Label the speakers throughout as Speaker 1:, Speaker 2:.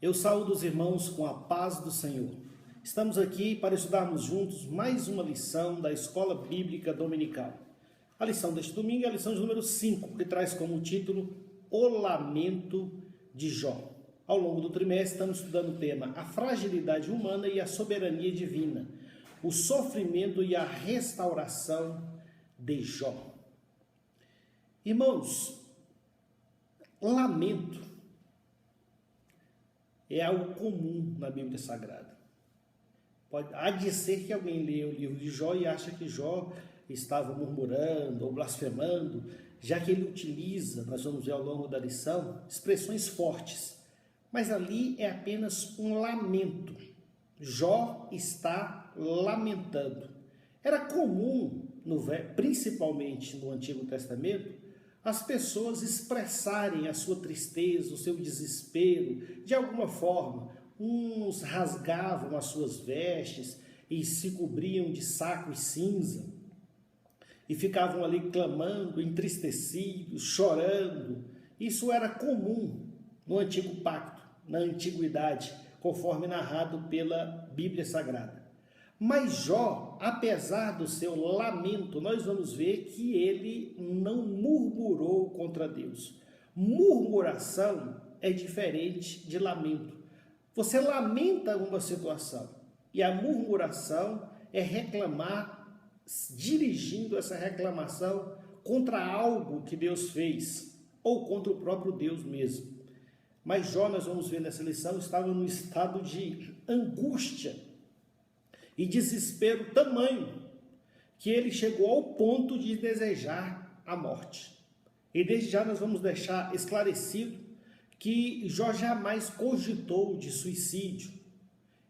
Speaker 1: Eu saúdo os irmãos com a paz do Senhor. Estamos aqui para estudarmos juntos mais uma lição da Escola Bíblica Dominical. A lição deste domingo é a lição de número 5, que traz como título O Lamento de Jó. Ao longo do trimestre estamos estudando o tema A Fragilidade Humana e a Soberania Divina, o sofrimento e a restauração de Jó. Irmãos, lamento é algo comum na Bíblia Sagrada. Há de ser que alguém lê o livro de Jó e acha que Jó estava murmurando ou blasfemando, já que ele utiliza, nós vamos ver ao longo da lição, expressões fortes. Mas ali é apenas um lamento. Jó está lamentando. Era comum, principalmente no Antigo Testamento, as pessoas expressarem a sua tristeza, o seu desespero, de alguma forma. Uns rasgavam as suas vestes e se cobriam de saco e cinza, e ficavam ali clamando, entristecidos, chorando. Isso era comum no Antigo Pacto, na Antiguidade, conforme narrado pela Bíblia Sagrada. Mas Jó, apesar do seu lamento, nós vamos ver que ele não murmurou contra Deus. Murmuração é diferente de lamento. Você lamenta uma situação e a murmuração é reclamar, dirigindo essa reclamação contra algo que Deus fez ou contra o próprio Deus mesmo. Mas Jó, nós vamos ver nessa lição, estava num estado de angústia e desespero tamanho que ele chegou ao ponto de desejar a morte. E desde já nós vamos deixar esclarecido que Jó jamais cogitou de suicídio.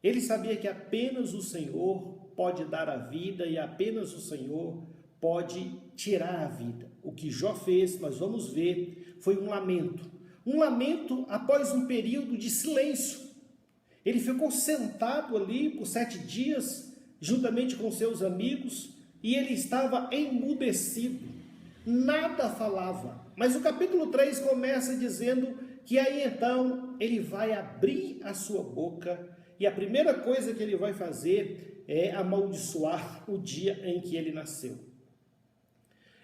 Speaker 1: Ele sabia que apenas o Senhor pode dar a vida e apenas o Senhor pode tirar a vida. O que Jó fez, nós vamos ver, foi um lamento. Um lamento após um período de silêncio. Ele ficou sentado ali por 7 dias, juntamente com seus amigos, e ele estava emudecido. Nada falava. Mas o capítulo 3 começa dizendo que aí então ele vai abrir a sua boca e a primeira coisa que ele vai fazer é amaldiçoar o dia em que ele nasceu.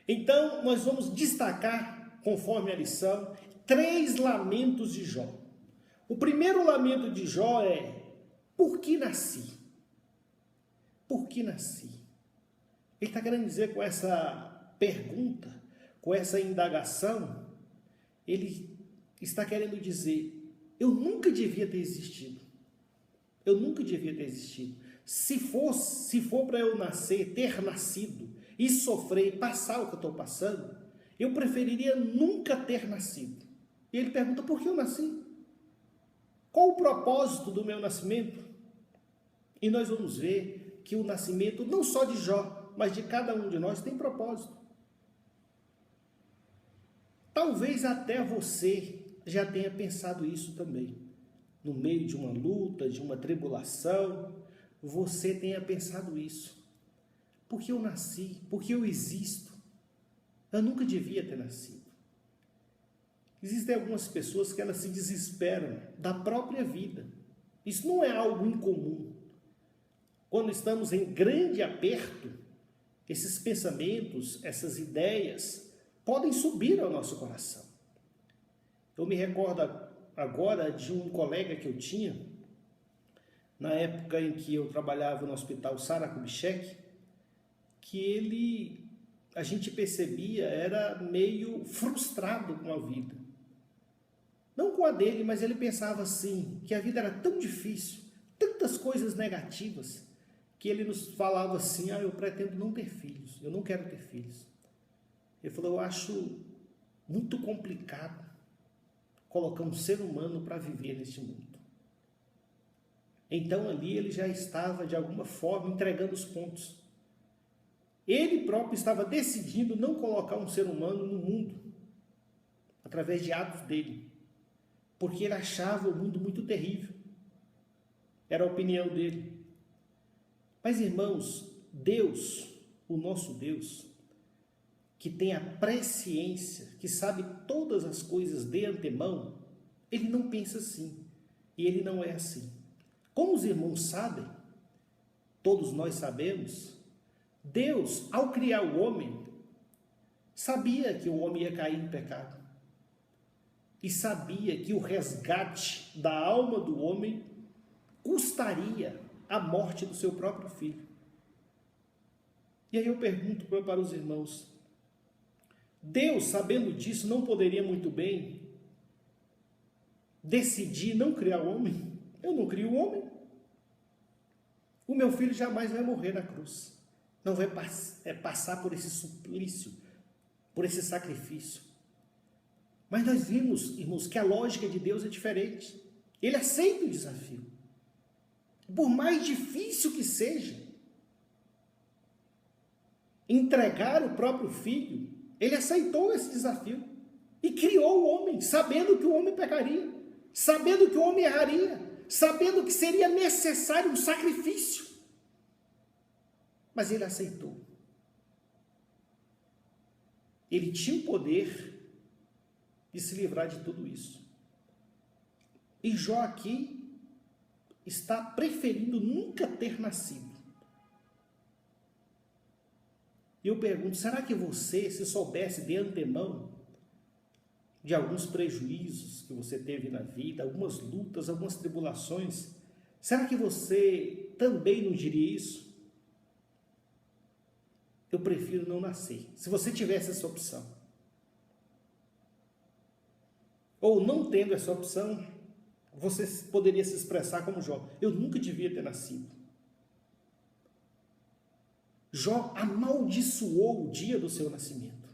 Speaker 1: Então nós vamos destacar, conforme a lição, 3 lamentos de Jó. O primeiro lamento de Jó é: por que nasci? Por que nasci? Ele está querendo dizer com essa pergunta, com essa indagação, ele está querendo dizer: eu nunca devia ter existido. Eu nunca devia ter existido. Se for para eu nascer, ter nascido e sofrer e passar o que eu estou passando, eu preferiria nunca ter nascido. E ele pergunta: por que eu nasci? Qual o propósito do meu nascimento? E nós vamos ver que o nascimento, não só de Jó, mas de cada um de nós, tem propósito. Talvez até você já tenha pensado isso também. No meio de uma luta, de uma tribulação, você tenha pensado isso. Por que eu nasci? Por que eu existo? Eu nunca devia ter nascido. Existem algumas pessoas que elas se desesperam da própria vida. Isso não é algo incomum. Quando estamos em grande aperto, esses pensamentos, essas ideias, podem subir ao nosso coração. Eu me recordo agora de um colega que eu tinha, na época em que eu trabalhava no Hospital Sara Kubitschek, que a gente percebia, era meio frustrado com a vida. Não com a dele, mas ele pensava assim, que a vida era tão difícil, tantas coisas negativas, que ele nos falava assim: eu pretendo não ter filhos, eu não quero ter filhos. Ele falou: eu acho muito complicado colocar um ser humano para viver neste mundo. Então ali ele já estava de alguma forma entregando os pontos. Ele próprio estava decidindo não colocar um ser humano no mundo, através de atos dele, porque ele achava o mundo muito terrível. Era a opinião dele. Mas irmãos, Deus, o nosso Deus, que tem a presciência, que sabe todas as coisas de antemão, ele não pensa assim. E ele não é assim. Como os irmãos sabem, todos nós sabemos, Deus, ao criar o homem, sabia que o homem ia cair em pecado. E sabia que o resgate da alma do homem custaria a morte do seu próprio filho. E aí eu pergunto para os irmãos, Deus, sabendo disso, não poderia muito bem decidir não criar o homem? Eu não crio o homem. O meu filho jamais vai morrer na cruz. Não vai passar por esse suplício, por esse sacrifício. Mas nós vimos, irmãos, que a lógica de Deus é diferente. Ele aceita o desafio. Por mais difícil que seja, entregar o próprio filho, ele aceitou esse desafio e criou o homem, sabendo que o homem pecaria, sabendo que o homem erraria, sabendo que seria necessário um sacrifício. Mas ele aceitou. Ele tinha o poder de se livrar de tudo isso. E Jó aqui está preferindo nunca ter nascido. E eu pergunto, será que você, se soubesse de antemão de alguns prejuízos que você teve na vida, algumas lutas, algumas tribulações, será que você também não diria isso? Eu prefiro não nascer. Se você tivesse essa opção. Ou não tendo essa opção, você poderia se expressar como Jó. Eu nunca devia ter nascido. Jó amaldiçoou o dia do seu nascimento.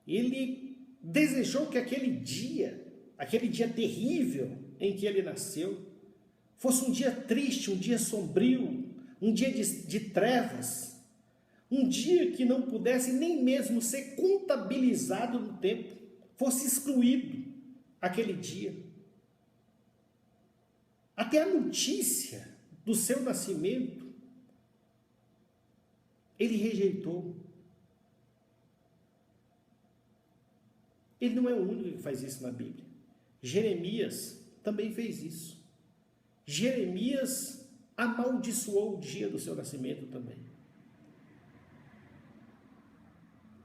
Speaker 1: Ele desejou que aquele dia terrível em que ele nasceu, fosse um dia triste, um dia sombrio, um dia de trevas, um dia que não pudesse nem mesmo ser contabilizado no tempo, fosse excluído aquele dia. Até a notícia do seu nascimento, ele rejeitou. Ele não é o único que faz isso na Bíblia. Jeremias também fez isso. Jeremias amaldiçoou o dia do seu nascimento também.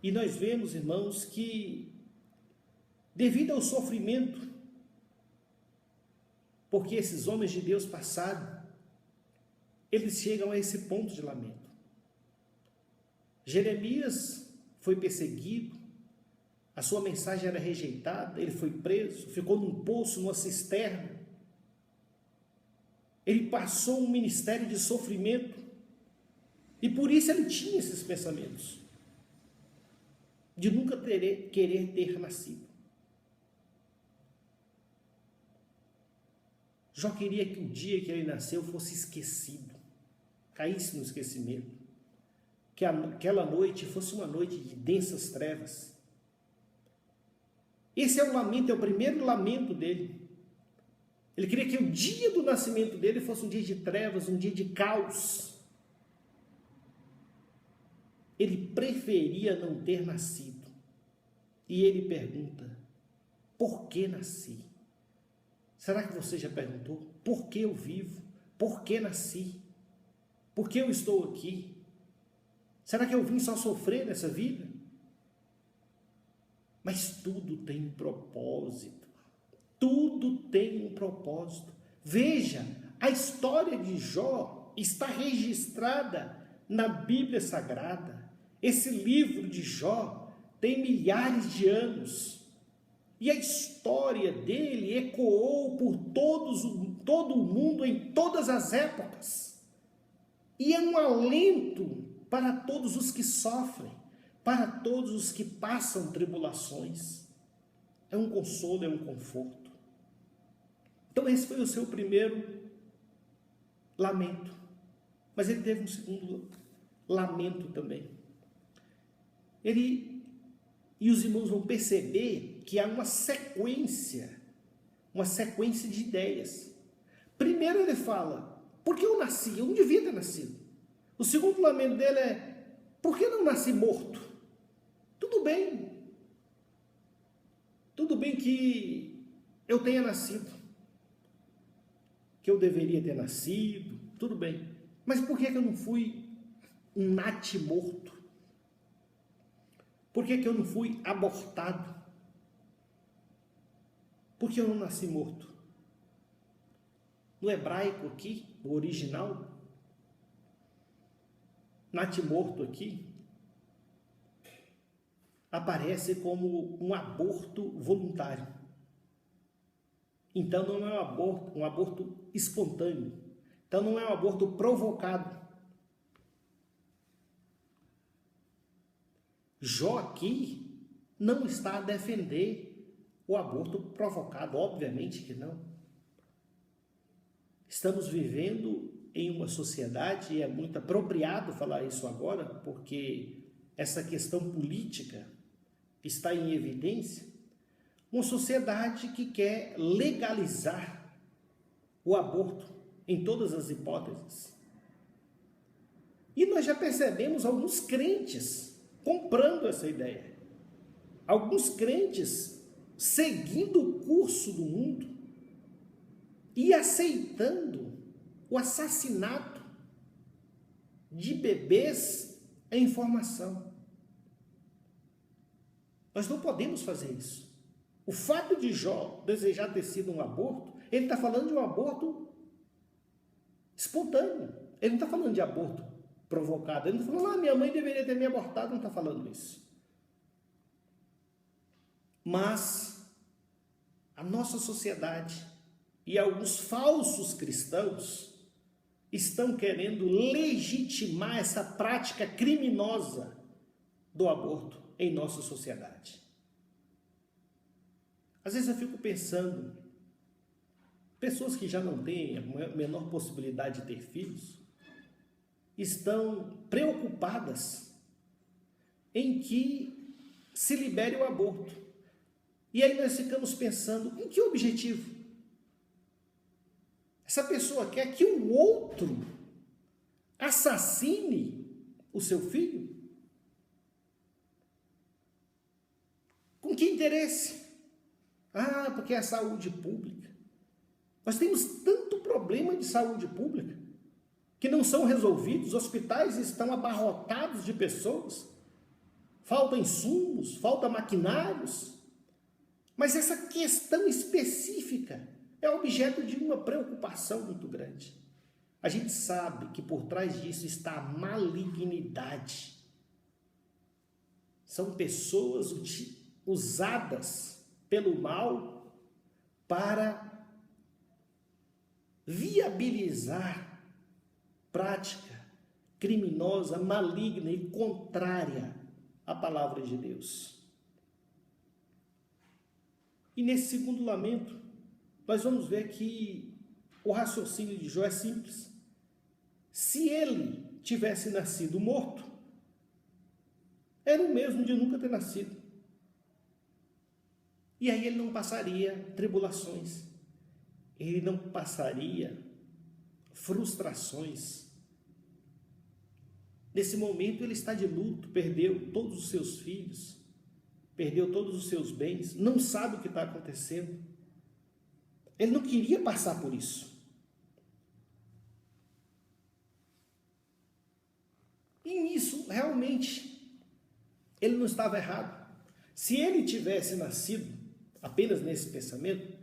Speaker 1: E nós vemos, irmãos, que devido ao sofrimento, porque esses homens de Deus passaram, eles chegam a esse ponto de lamento. Jeremias foi perseguido, a sua mensagem era rejeitada, ele foi preso, ficou num poço, numa cisterna. Ele passou um ministério de sofrimento e por isso ele tinha esses pensamentos de nunca querer ter nascido. Jó queria que o dia que ele nasceu fosse esquecido, caísse no esquecimento, que aquela noite fosse uma noite de densas trevas. Esse é o lamento, é o primeiro lamento dele. Ele queria que o dia do nascimento dele fosse um dia de trevas, um dia de caos. Ele preferia não ter nascido. E ele pergunta, por que nasci? Será que você já perguntou? Por que eu vivo? Por que nasci? Por que eu estou aqui? Será que eu vim só sofrer nessa vida? Mas tudo tem um propósito. Tudo tem um propósito. Veja, a história de Jó está registrada na Bíblia Sagrada. Esse livro de Jó tem milhares de anos. E a história dele ecoou por todo o mundo, em todas as épocas. E é um alento para todos os que sofrem, para todos os que passam tribulações. É um consolo, é um conforto. Então esse foi o seu primeiro lamento. Mas ele teve um segundo lamento também. E os irmãos vão perceber que há uma sequência de ideias. Primeiro ele fala, por que eu nasci? Eu não devia ter nascido. O segundo lamento dele é, por que não nasci morto? Tudo bem que eu tenha nascido, que eu deveria ter nascido, tudo bem. Mas por que eu não fui um natimorto? Por que eu não fui abortado? Por que eu não nasci morto? No hebraico aqui, no original, natimorto aqui, aparece como um aborto voluntário. Então não é um aborto espontâneo. Então não é um aborto provocado. Jó aqui não está a defender o aborto provocado, obviamente que não. Estamos vivendo em uma sociedade, e é muito apropriado falar isso agora, porque essa questão política está em evidência, uma sociedade que quer legalizar o aborto em todas as hipóteses. E nós já percebemos alguns crentes comprando essa ideia. Alguns crentes seguindo o curso do mundo e aceitando o assassinato de bebês em formação. Nós não podemos fazer isso. O fato de Jó desejar ter sido um aborto, ele está falando de um aborto espontâneo. Ele não está falando de aborto provocado. Ele não está falando, minha mãe deveria ter me abortado. Não está falando isso. Mas a nossa sociedade e alguns falsos cristãos estão querendo legitimar essa prática criminosa do aborto em nossa sociedade. Às vezes eu fico pensando, pessoas que já não têm a menor possibilidade de ter filhos, estão preocupadas em que se libere o aborto. E aí nós ficamos pensando, em que objetivo? Essa pessoa quer que o outro assassine o seu filho? Com que interesse? Porque é a saúde pública. Nós temos tanto problema de saúde pública que não são resolvidos, os hospitais estão abarrotados de pessoas, faltam insumos, faltam maquinários, mas essa questão específica é objeto de uma preocupação muito grande. A gente sabe que por trás disso está a malignidade. São pessoas usadas pelo mal para viabilizar prática criminosa, maligna e contrária à palavra de Deus. E nesse segundo lamento, nós vamos ver que o raciocínio de Jó é simples. Se ele tivesse nascido morto, era o mesmo de nunca ter nascido. E aí ele não passaria tribulações, ele não passaria frustrações. Nesse momento ele está de luto, perdeu todos os seus filhos, perdeu todos os seus bens, não sabe o que está acontecendo. Ele não queria passar por isso. E nisso, realmente, ele não estava errado. Se ele tivesse nascido apenas nesse pensamento,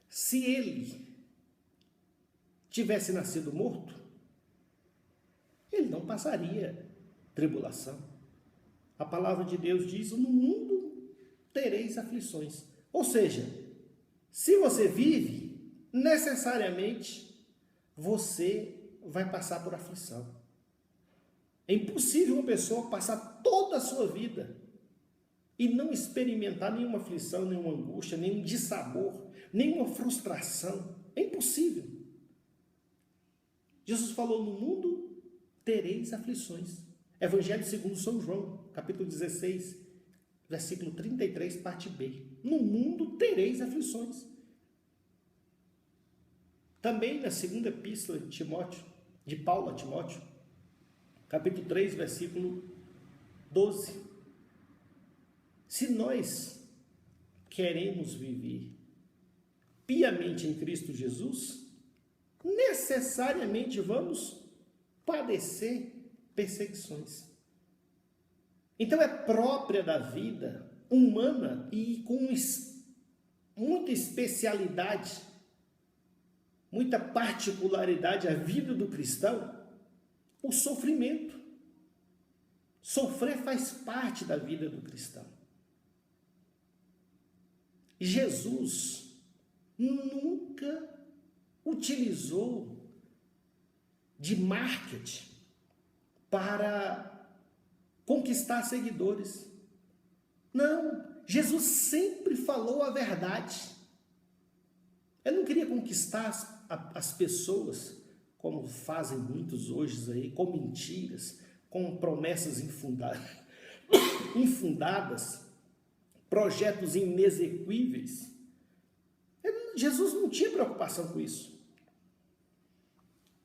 Speaker 1: se ele tivesse nascido morto, ele não passaria tribulação. A palavra de Deus diz, no mundo tereis aflições. Ou seja, se você vive, necessariamente você vai passar por aflição. É impossível uma pessoa passar toda a sua vida e não experimentar nenhuma aflição, nenhuma angústia, nenhum dissabor, nenhuma frustração. É impossível. Jesus falou, no mundo tereis aflições. Evangelho segundo São João, capítulo 16, versículo 33, parte B. No mundo tereis aflições. Também na segunda epístola de Paulo a Timóteo, capítulo 3, versículo 12. Se nós queremos viver piamente em Cristo Jesus, necessariamente vamos padecer perseguições. Então é própria da vida humana e com muita especialidade, muita particularidade a vida do cristão, o sofrimento. Sofrer faz parte da vida do cristão. Jesus nunca utilizou de marketing para conquistar seguidores. Não, Jesus sempre falou a verdade. Ele não queria conquistar as pessoas, como fazem muitos hoje aí, com mentiras, com promessas infundadas, projetos inexequíveis. Jesus não tinha preocupação com isso.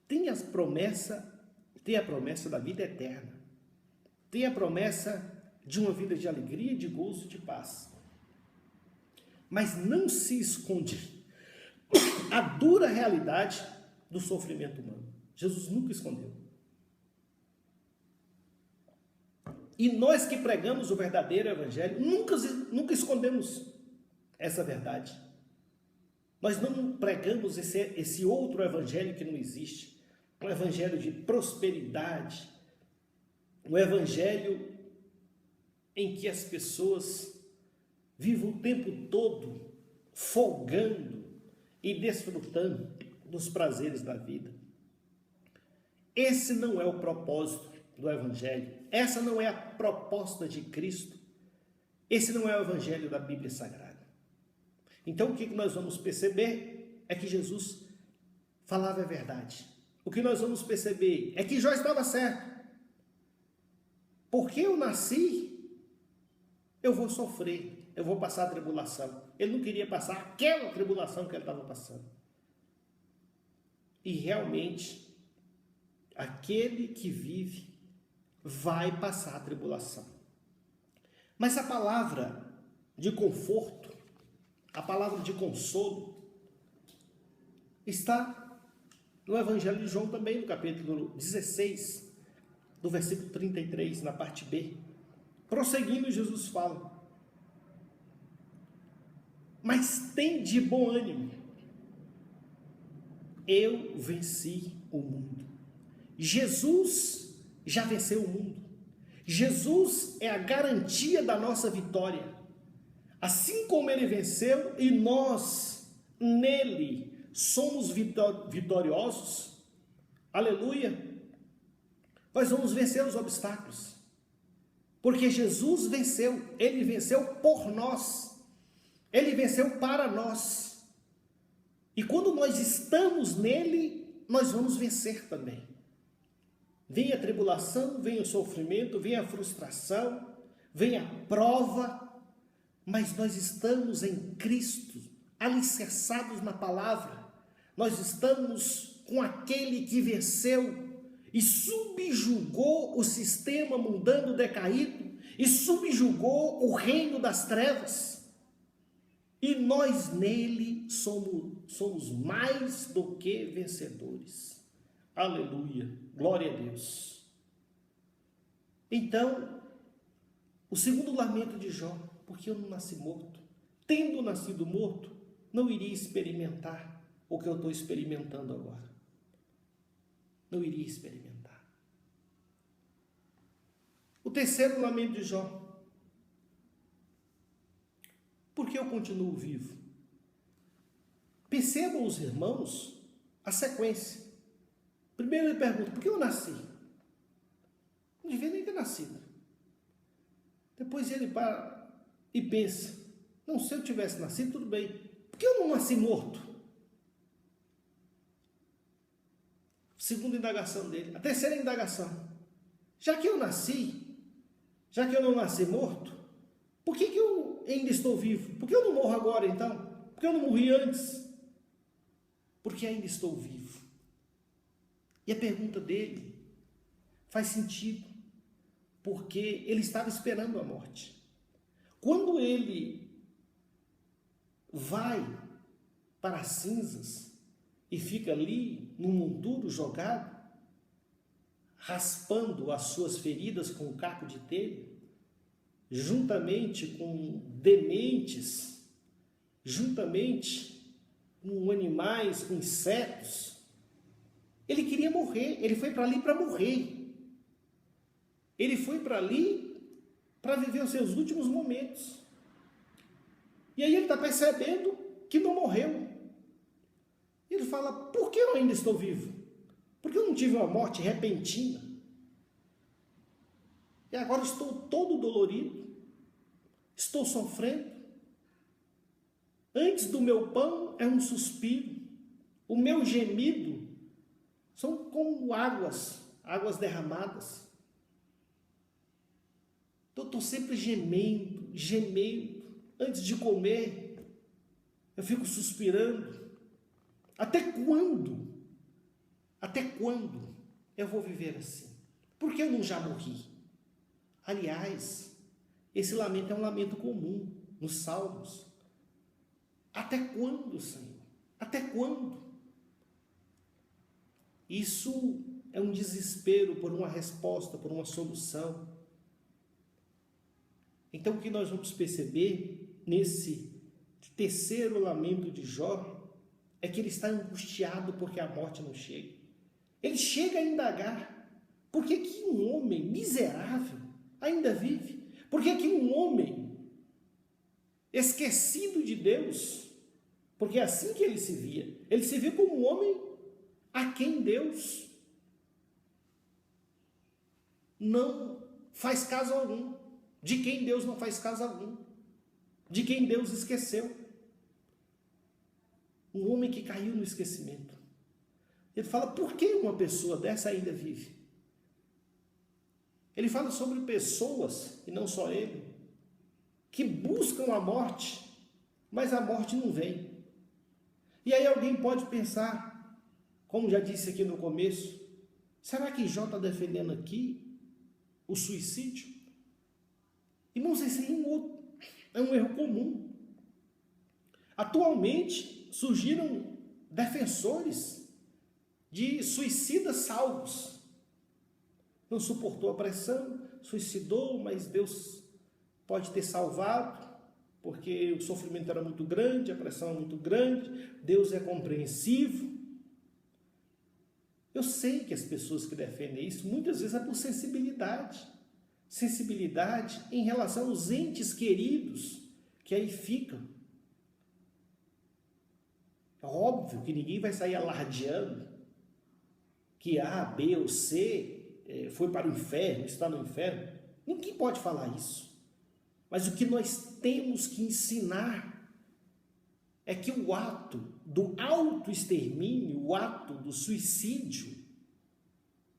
Speaker 1: Tem a promessa da vida eterna. Tem a promessa de uma vida de alegria, de gozo, de paz. Mas não se esconde a dura realidade do sofrimento humano. Jesus nunca escondeu. E nós que pregamos o verdadeiro evangelho, nunca escondemos essa verdade. Nós não pregamos esse outro evangelho que não existe. Um evangelho de prosperidade. Um evangelho em que as pessoas vivem o tempo todo folgando e desfrutando dos prazeres da vida. Esse não é o propósito do evangelho. Essa não é a proposta de Cristo. Esse não é o evangelho da Bíblia Sagrada. Então o que nós vamos perceber é que Jesus falava a verdade. O que nós vamos perceber é que Jó estava certo. Porque eu nasci, eu vou sofrer, eu vou passar a tribulação. Ele não queria passar aquela tribulação que ele estava passando. E realmente, aquele que vive vai passar a tribulação. Mas a palavra de conforto, a palavra de consolo, está no Evangelho de João também, no capítulo 16, do versículo 33, na parte B. Prosseguindo, Jesus fala: mas tem de bom ânimo, eu venci o mundo. Jesus já venceu o mundo. Jesus é a garantia da nossa vitória. Assim como ele venceu e nós nele somos vitoriosos, aleluia, nós vamos vencer os obstáculos. Porque Jesus venceu, ele venceu por nós, ele venceu para nós. E quando nós estamos nele, nós vamos vencer também. Vem a tribulação, vem o sofrimento, vem a frustração, vem a prova, mas nós estamos em Cristo, alicerçados na palavra. Nós estamos com aquele que venceu e subjugou o sistema mundano decaído e subjugou o reino das trevas. E nós nele somos mais do que vencedores. Aleluia, glória a Deus. Então, o segundo lamento de Jó: porque eu não nasci morto. Tendo nascido morto, não iria experimentar o que eu estou experimentando agora. Não iria experimentar. O terceiro lamento de Jó: porque eu continuo vivo. Percebam os irmãos a sequência. Primeiro ele pergunta: por que eu nasci? Não devia nem ter nascido. Depois ele para e pensa: não, se eu tivesse nascido, tudo bem. Por que eu não nasci morto? Segunda indagação dele. A terceira indagação: já que eu nasci, já que eu não nasci morto, por que eu ainda estou vivo? Por que eu não morro agora então? Por que eu não morri antes? Porque ainda estou vivo. E a pergunta dele faz sentido, porque ele estava esperando a morte. Quando ele vai para as cinzas e fica ali no monturo jogado, raspando as suas feridas com um caco de telha, juntamente com dementes, juntamente com animais, com insetos. Ele queria morrer, ele foi para ali para morrer. Ele foi para ali para viver os seus últimos momentos. E aí ele está percebendo que não morreu. Ele fala, por que eu ainda estou vivo? Porque eu não tive uma morte repentina. E agora estou todo dolorido. Estou sofrendo. Antes do meu pão é um suspiro. O meu gemido são como águas derramadas. Então, eu estou sempre gemendo. Antes de comer, eu fico suspirando. Até quando eu vou viver assim? Por que eu não já morri? Aliás, esse lamento é um lamento comum nos Salmos. Até quando, Senhor? Até quando? Isso é um desespero por uma resposta, por uma solução. Então, o que nós vamos perceber nesse terceiro lamento de Jó é que ele está angustiado porque a morte não chega. Ele chega a indagar: por que que um homem miserável ainda vive? Por que que um homem esquecido de Deus, porque é assim que ele se via como um homem a quem Deus não faz caso algum, de quem Deus não faz caso algum, de quem Deus esqueceu. Um homem que caiu no esquecimento. Ele fala, por que uma pessoa dessa ainda vive? Ele fala sobre pessoas, e não só ele, que buscam a morte, mas a morte não vem. E aí alguém pode pensar, como já disse aqui no começo, será que Jó está defendendo aqui o suicídio? Irmãos, esse é um erro comum. Atualmente surgiram defensores de suicidas salvos. Não suportou a pressão, suicidou, mas Deus pode ter salvado, porque o sofrimento era muito grande, a pressão é muito grande, Deus é compreensivo. Eu sei que as pessoas que defendem isso, muitas vezes é por sensibilidade em relação aos entes queridos que aí ficam. É óbvio que ninguém vai sair alardeando que A, B ou C foi para o inferno, está no inferno. Ninguém pode falar isso. Mas o que nós temos que ensinar é que o ato do autoextermínio, o ato do suicídio,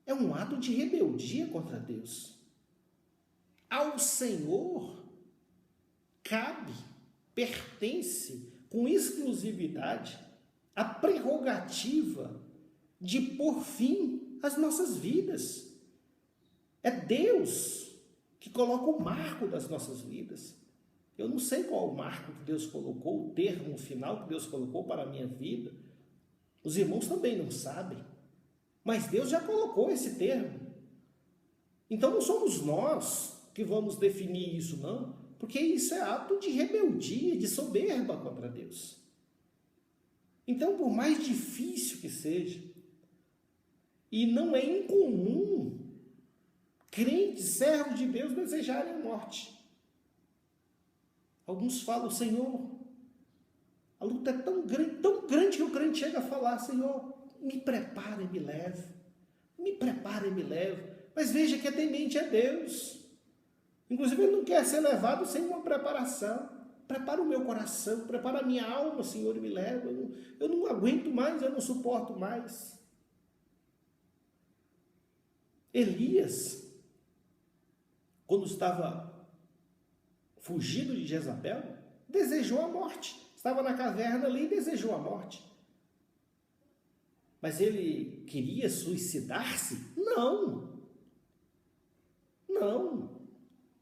Speaker 1: é um ato de rebeldia contra Deus. Ao Senhor pertence com exclusividade a prerrogativa de pôr fim às nossas vidas. É Deus que coloca o marco das nossas vidas. Eu não sei qual o marco que Deus colocou, o termo final que Deus colocou para a minha vida. Os irmãos também não sabem. Mas Deus já colocou esse termo. Então não somos nós que vamos definir isso, não. Porque isso é ato de rebeldia, de soberba contra Deus. Então, por mais difícil que seja, e não é incomum crentes, servos de Deus, desejarem a morte. Alguns falam, Senhor, a luta é tão grande que o crente chega a falar, Senhor, me prepara e me leve. Me prepara e me leve. Mas veja que a temente é Deus. Inclusive, Ele não quer ser levado sem uma preparação. Prepara o meu coração, prepara a minha alma, Senhor, e me leva. Eu não aguento mais, eu não suporto mais. Elias, quando estava fugido de Jezabel, desejou a morte. Estava na caverna ali e desejou a morte. Mas ele queria suicidar-se? Não. Não.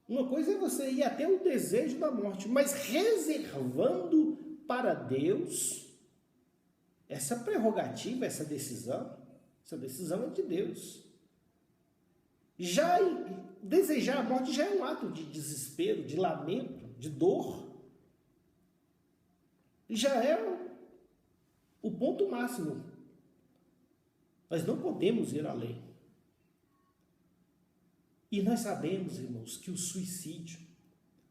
Speaker 1: Uma coisa é você ir até o desejo da morte, mas reservando para Deus essa prerrogativa, essa decisão é de Deus. Já desejar a morte já é um ato de desespero, de lamento, de dor. Já é o ponto máximo. Nós não podemos ir além. E nós sabemos, irmãos, que o suicídio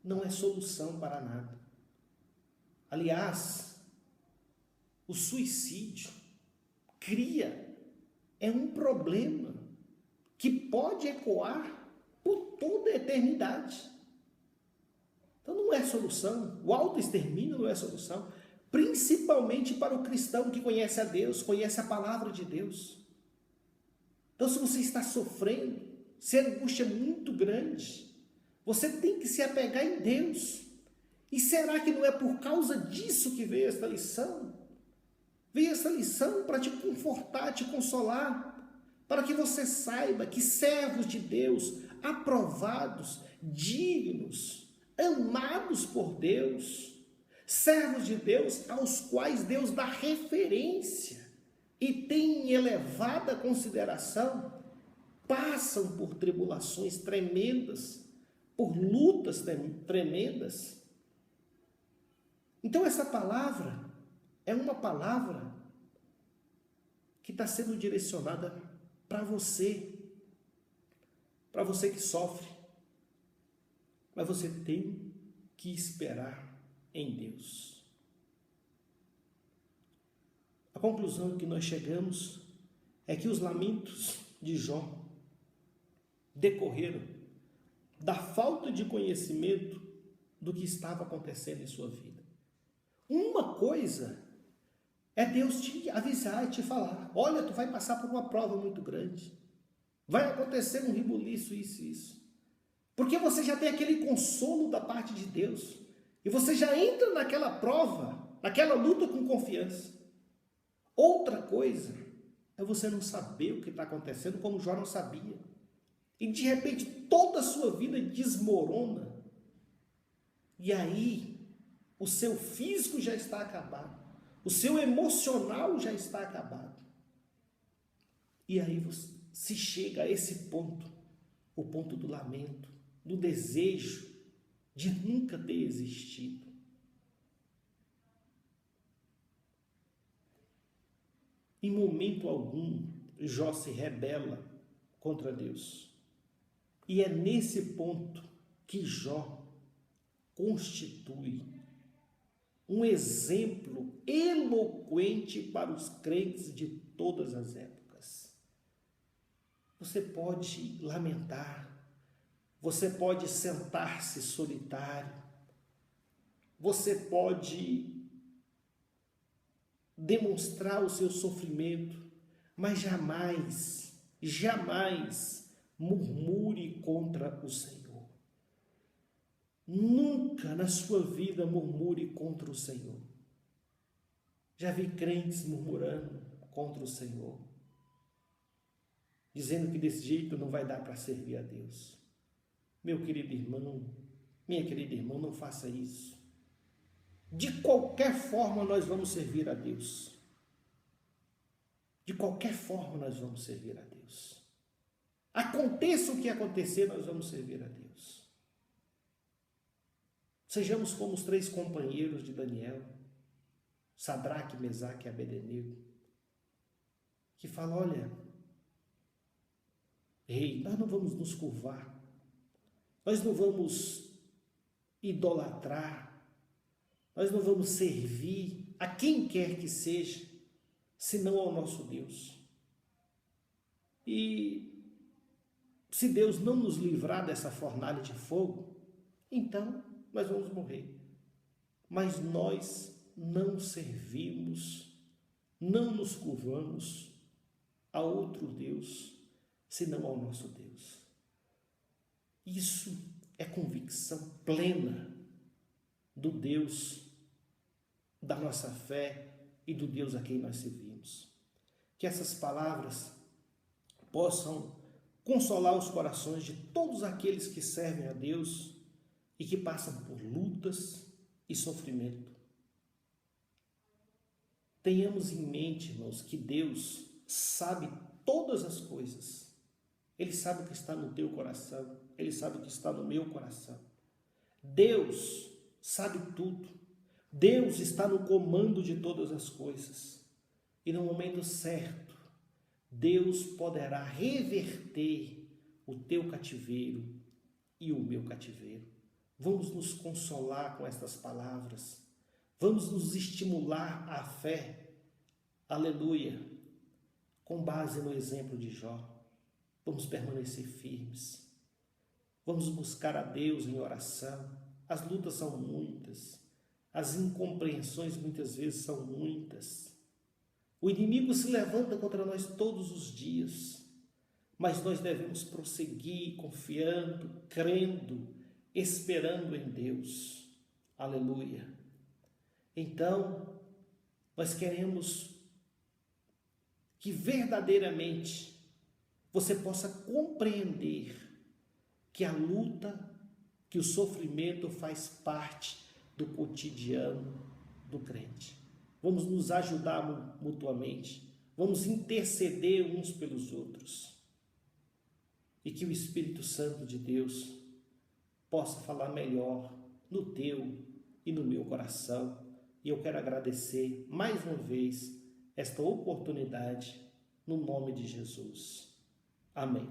Speaker 1: não é solução para nada. Aliás, o suicídio é um problema que pode ecoar por toda a eternidade. Então não é solução, o autoextermínio não é solução, principalmente para o cristão que conhece a Deus, conhece a palavra de Deus. Então se você está sofrendo, se a angústia é muito grande, você tem que se apegar em Deus. E será que não é por causa disso que veio esta lição? Veio essa lição para te confortar, te consolar, para que você saiba que servos de Deus, aprovados, dignos, amados por Deus, servos de Deus aos quais Deus dá referência e tem em elevada consideração, passam por tribulações tremendas, por lutas tremendas. Então essa palavra é uma palavra que está sendo direcionada para você que sofre, mas você tem que esperar em Deus. A conclusão que nós chegamos é que os lamentos de Jó decorreram da falta de conhecimento do que estava acontecendo em sua vida. Uma coisa é Deus te avisar e te falar: olha, tu vai passar por uma prova muito grande, vai acontecer um rebuliço, isso. Porque você já tem aquele consolo da parte de Deus, e você já entra naquela prova, naquela luta com confiança. Outra coisa é você não saber o que está acontecendo, como Jó não sabia, e de repente toda a sua vida desmorona, e aí o seu físico já está acabado, o seu emocional já está acabado, e aí se chega a esse ponto, o ponto do lamento, do desejo de nunca ter existido. Em momento algum, Jó se rebela contra Deus. E é nesse ponto que Jó constitui um exemplo eloquente para os crentes de todas as épocas. Você pode lamentar, você pode sentar-se solitário, você pode demonstrar o seu sofrimento, mas jamais murmure contra o Senhor. Nunca na sua vida murmure contra o Senhor. Já vi crentes murmurando contra o Senhor, dizendo que desse jeito não vai dar para servir a Deus. Meu querido irmão, minha querida irmã, não faça isso. De qualquer forma nós vamos servir a Deus. De qualquer forma nós vamos servir a Deus. Aconteça o que acontecer, nós vamos servir a Deus. Sejamos como os 3 companheiros de Daniel, Sadraque, Mesaque e Abednego, que falam: olha, rei, nós não vamos nos curvar, nós não vamos idolatrar, nós não vamos servir a quem quer que seja, senão ao nosso Deus. E se Deus não nos livrar dessa fornalha de fogo, então nós vamos morrer. Mas nós não servimos, não nos curvamos a outro Deus, senão ao nosso Deus. Isso é convicção plena do Deus da nossa fé e do Deus a quem nós servimos. Que essas palavras possam consolar os corações de todos aqueles que servem a Deus e que passam por lutas e sofrimento. Tenhamos em mente, irmãos, que Deus sabe todas as coisas. Ele sabe o que está no teu coração, Ele sabe o que está no meu coração. Deus sabe tudo. Deus está no comando de todas as coisas. E no momento certo, Deus poderá reverter o teu cativeiro e o meu cativeiro. Vamos nos consolar com estas palavras. Vamos nos estimular à fé. Aleluia. Com base no exemplo de Jó. Vamos permanecer firmes. Vamos buscar a Deus em oração. As lutas são muitas. As incompreensões muitas vezes são muitas. O inimigo se levanta contra nós todos os dias. Mas nós devemos prosseguir confiando, crendo, esperando em Deus. Aleluia. Então, nós queremos que verdadeiramente você possa compreender que a luta, que o sofrimento faz parte do cotidiano do crente. Vamos nos ajudar mutuamente, vamos interceder uns pelos outros. E que o Espírito Santo de Deus possa falar melhor no teu e no meu coração. E eu quero agradecer mais uma vez esta oportunidade no nome de Jesus. Amém.